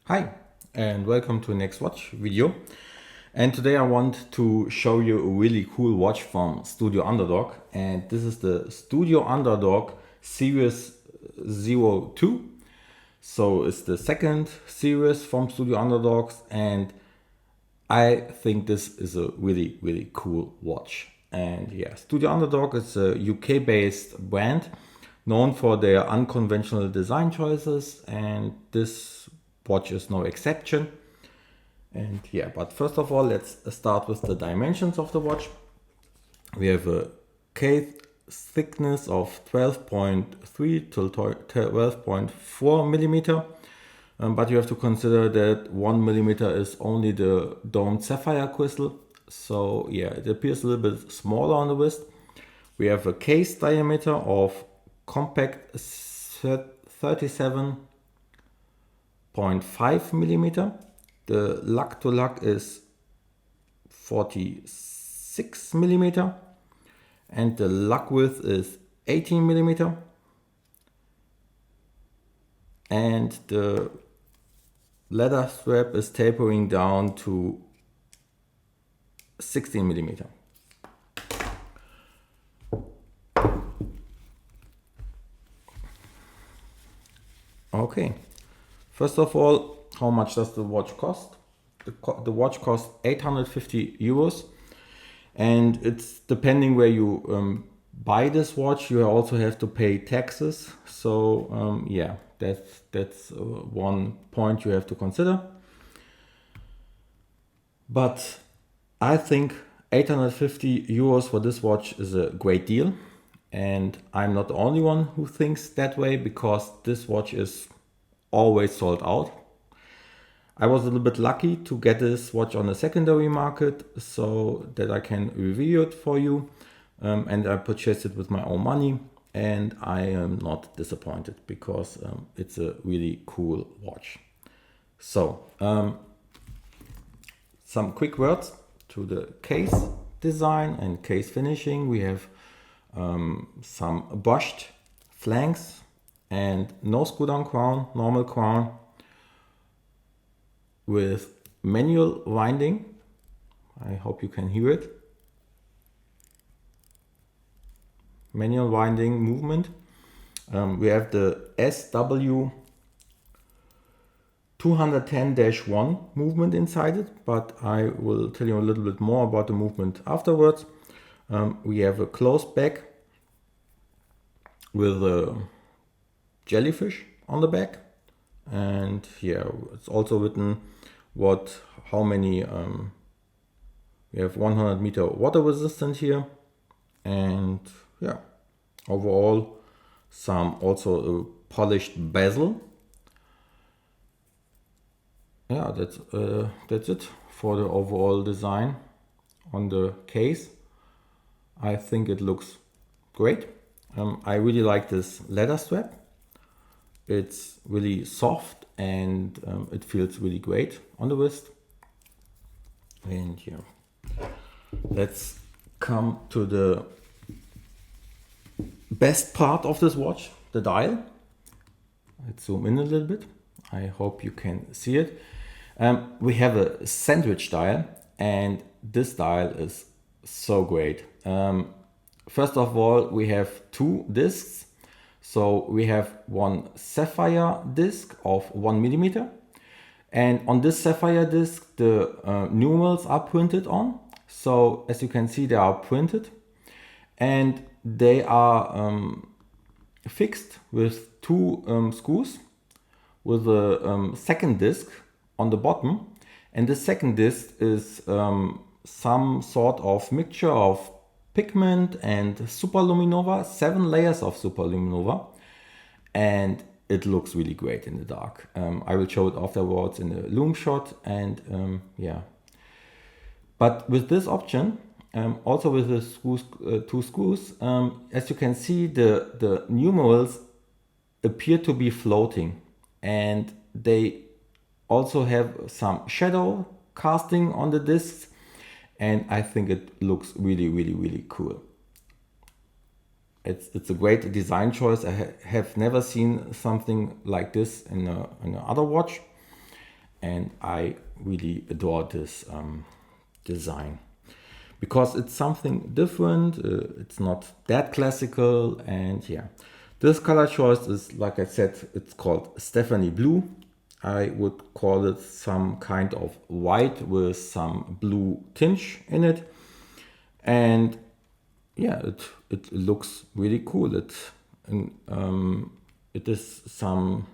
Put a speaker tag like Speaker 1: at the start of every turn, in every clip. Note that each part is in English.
Speaker 1: Hi and welcome to the next watch video, and today I want to show you a really cool watch from Studio Underdog, and this is the Studio Underdog Series 02. So it's the second series from Studio Underdogs, and I think this is a really cool watch. And yeah, Studio Underdog is a UK based brand known for their unconventional design choices, and this watch is no exception. And yeah, but first of all, let's start with the dimensions of the watch. We have a case thickness of 12.3 to 12.4 millimeter. But you have to consider that 1 millimeter is only the domed sapphire crystal. So yeah, it appears a little bit smaller on the wrist. We have a case diameter of compact 37.5 millimeter. The lug to lug is 46 millimeter, and the lug width is 18 millimeter, and the leather strap is tapering down to 16 millimeter. Okay, first of all, how much does the watch cost? The watch costs 850 euros, and it's depending where you buy this watch, you also have to pay taxes. So yeah, that's one point you have to consider. But I think 850 euros for this watch is a great deal, and I'm not the only one who thinks that way, because this watch is always sold out. I was a little bit lucky to get this watch on the secondary market so that I can review it for you, and I purchased it with my own money, and I am not disappointed because it's a really cool watch. So some quick words to the case design and case finishing. We have some brushed flanks and no screw down crown, normal crown with manual winding. I hope you can hear it. Manual winding movement. We have the SW 210-1 movement inside it, but I will tell you a little bit more about the movement afterwards. We have a closed back with a jellyfish on the back, and here it's also written how many we have 100 meter water resistant here, and yeah, overall also a polished bezel. Yeah, that's it for the overall design on the case. I think it looks great. I really like this leather strap. It's really soft, and it feels really great on the wrist. And here, let's come to the best part of this watch, the dial. Let's zoom in a little bit. I hope you can see it. We have a sandwich dial, and this dial is so great. First of all, we have two discs. So we have one sapphire disc of 1 millimeter, and on this sapphire disc the numerals are printed on. So as you can see, they are printed, and they are fixed with two screws with a second disc on the bottom, and the second disc is some sort of mixture of pigment and superluminova, 7 layers of superluminova, and it looks really great in the dark. I will show it afterwards in a loom shot, and yeah. But with this option, also with the screws, two screws, as you can see, the numerals appear to be floating, and they also have some shadow casting on the discs, and I think it looks really cool. It's a great design choice. I have never seen something like this in another watch, and I really adore this design because it's something different. It's not that classical, and yeah, this color choice is, like I said, it's called Steffany Blue. I would call it some kind of white with some blue tinge in it, and yeah, it looks really cool. It is some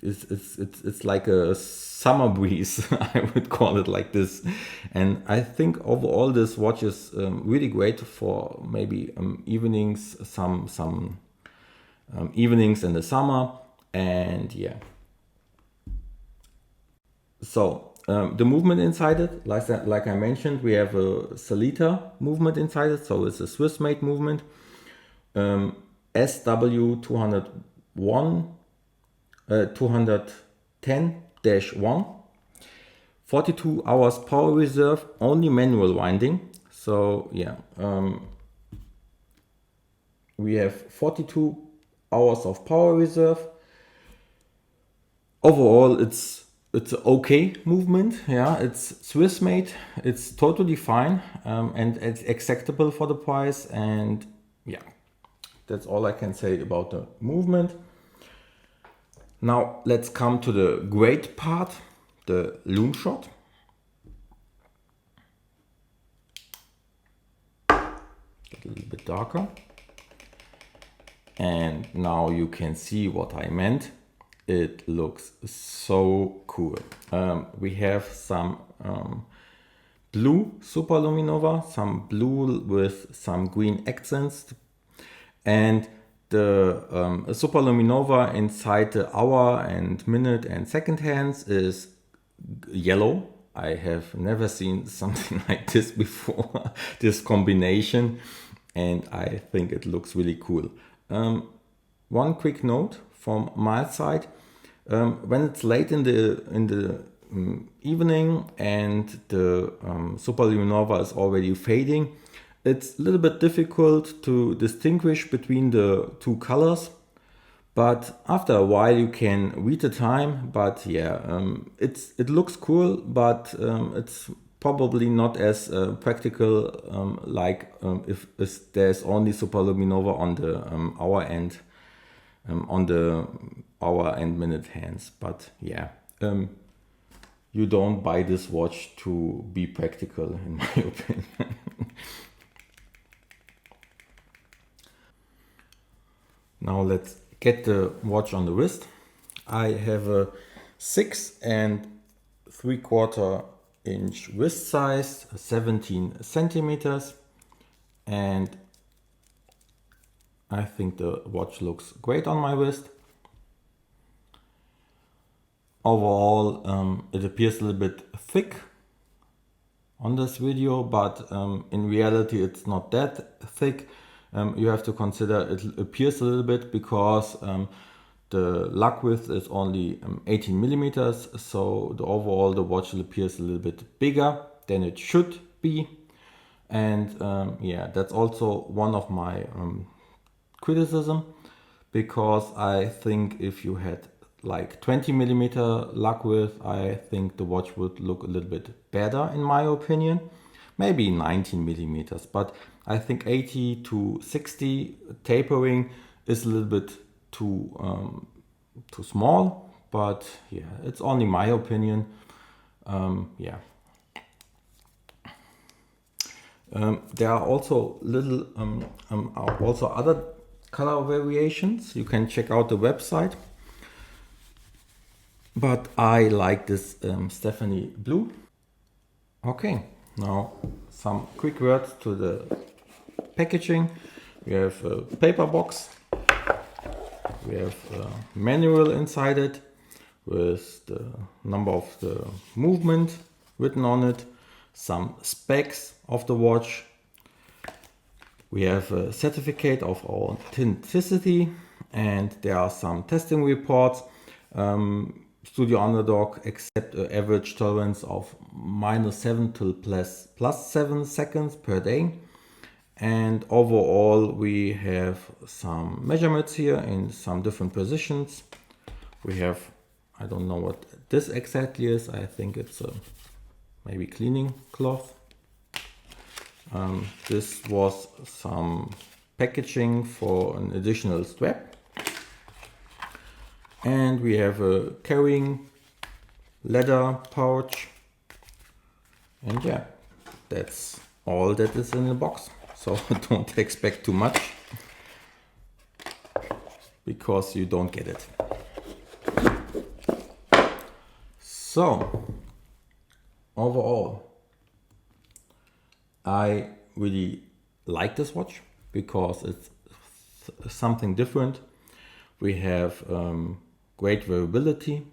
Speaker 1: it's like a summer breeze. I would call it like this, and I think overall this watch is really great for maybe evenings, some evenings in the summer, and yeah. So the movement inside it, like I mentioned, we have a Salita movement inside it, so it's a Swiss made movement. SW201 210-1, 42 hours power reserve, only manual winding. So yeah, we have 42 hours of power reserve. Overall, it's an okay movement. Yeah, it's Swiss made. It's totally fine, and it's acceptable for the price. And yeah, that's all I can say about the movement. Now let's come to the great part, the loom shot. Get a little bit darker. And now you can see what I meant. It looks so cool. We have some blue superluminova, some blue with some green accents, and the superluminova inside the hour and minute and second hands is yellow. I have never seen something like this before, this combination, and I think it looks really cool. One quick note from my side: when it's late in the evening and the superluminova is already fading, it's a little bit difficult to distinguish between the two colors. But after a while you can read the time. But yeah, it looks cool, but it's probably not as practical like if there's only superluminova on the hour and on the hour and minute hands. But yeah, you don't buy this watch to be practical, in my opinion. Now let's get the watch on the wrist. I have a 6.75-inch wrist size, 17 centimeters, and I think the watch looks great on my wrist. Overall, it appears a little bit thick on this video, but in reality it's not that thick. You have to consider it appears a little bit because the lug width is only 18 millimeters, so the watch appears a little bit bigger than it should be. And yeah, that's also one of my criticism, because I think if you had like 20 millimeter lug width, I think the watch would look a little bit better, in my opinion. Maybe 19 millimeters, but I think 80 to 60 tapering is a little bit too small. But yeah, it's only my opinion. Yeah. There are also also other color variations. You can check out the website. But I like this Steffany Blue. Okay, now some quick words to the packaging. We have a paper box. We have a manual inside it with the number of the movement written on it, some specs of the watch. We have a certificate of authenticity, and there are some testing reports. Studio Underdog accept an average tolerance of -7 to +7 seconds per day. And overall we have some measurements here in some different positions. We have, I don't know what this exactly is. I think it's a maybe cleaning cloth. This was some packaging for an additional strap. And we have a carrying leather pouch. And yeah, that's all that is in the box. So don't expect too much, because you don't get it. So overall, I really like this watch because it's something different. We have great variability.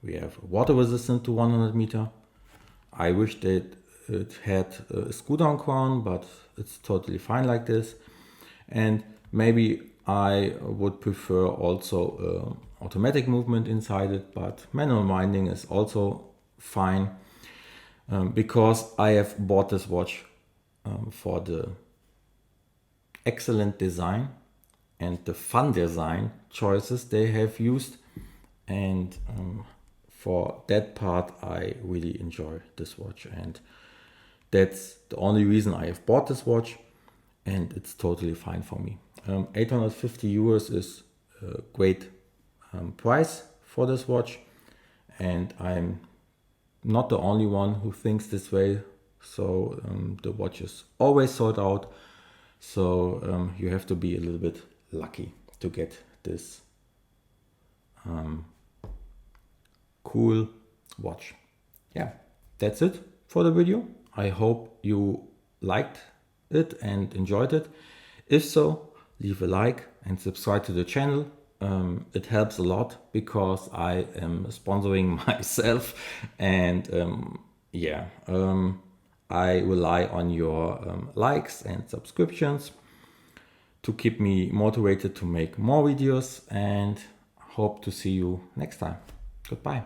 Speaker 1: We have water resistant to 100 meter. I wish that it had a screw down crown, but it's totally fine like this. And maybe I would prefer also automatic movement inside it, but manual winding is also fine, because I have bought this watch for the excellent design and the fun design choices they have used, and for that part I really enjoy this watch, and that's the only reason I have bought this watch, and it's totally fine for me. 850 euros is a great price for this watch, and I'm not the only one who thinks this way. So the watch is always sold out, so you have to be a little bit lucky to get this cool watch. Yeah, that's it for the video. I hope you liked it and enjoyed it. If so, leave a like and subscribe to the channel. It helps a lot because I am sponsoring myself, and I rely on your likes and subscriptions to keep me motivated to make more videos, and hope to see you next time. Goodbye.